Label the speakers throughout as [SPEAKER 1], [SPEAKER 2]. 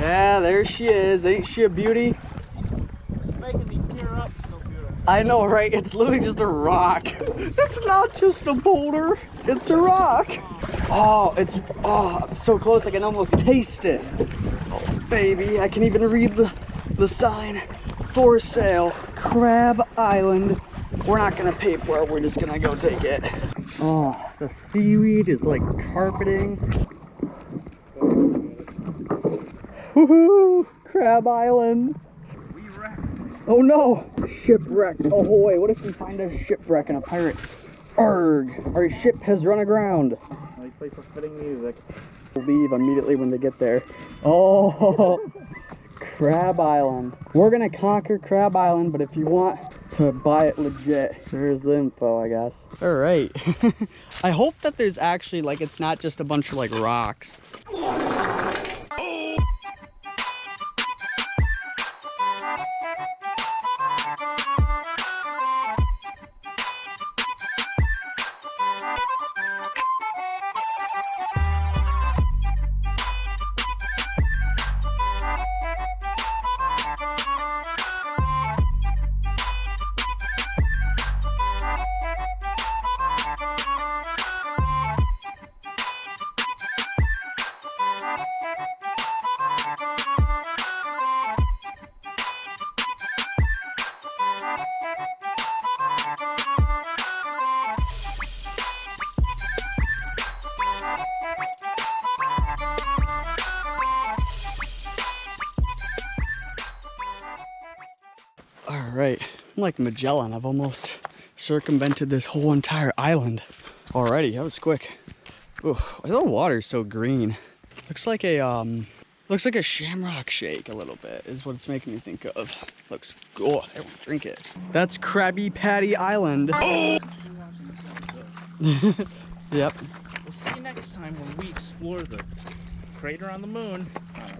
[SPEAKER 1] Yeah, there she is. Ain't she a beauty?
[SPEAKER 2] She's making me tear up. So beautiful.
[SPEAKER 1] I know, right? It's literally just a rock. It's not just a boulder. It's a rock. Oh, I'm so close I can almost taste it. Oh, baby, I can even read the sign. For sale, Crab Island. We're not gonna pay for it, we're just gonna go take it. Oh, the seaweed is like carpeting. Woohoo! Crab Island.
[SPEAKER 2] We wrecked.
[SPEAKER 1] Oh no! Shipwrecked. Ahoy! What if we find a shipwreck and a pirate? Arg! Our ship has run aground.
[SPEAKER 2] They play some fitting music.
[SPEAKER 1] We'll leave immediately when they get there. Oh! Crab Island. We're gonna conquer Crab Island, but if you want to buy it legit, there's the info, I guess. All right. I hope that there's actually, like, it's not just a bunch of, like, rocks. All right, I'm like Magellan. I've almost circumvented this whole entire island already. That was quick. Ooh, the water's so green. Looks like a shamrock shake a little bit is what it's making me think of. Looks good. I won't drink it. That's Krabby Patty Island. Oh! Yep.
[SPEAKER 2] We'll see you next time when we explore the crater on the moon.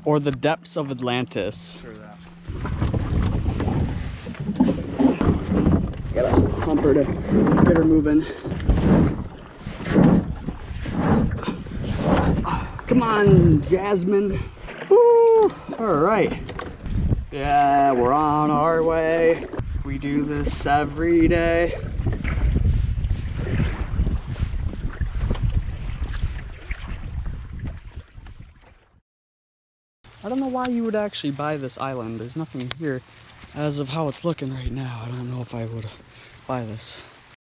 [SPEAKER 1] Or the depths of Atlantis.
[SPEAKER 2] Sure that.
[SPEAKER 1] Got a pumper to get her moving. Come on, Jasmine. Woo! All right. Yeah, we're on our way. We do this every day. I don't know why you would actually buy this island. There's nothing here. As of how it's looking right now, I don't know if I would buy this.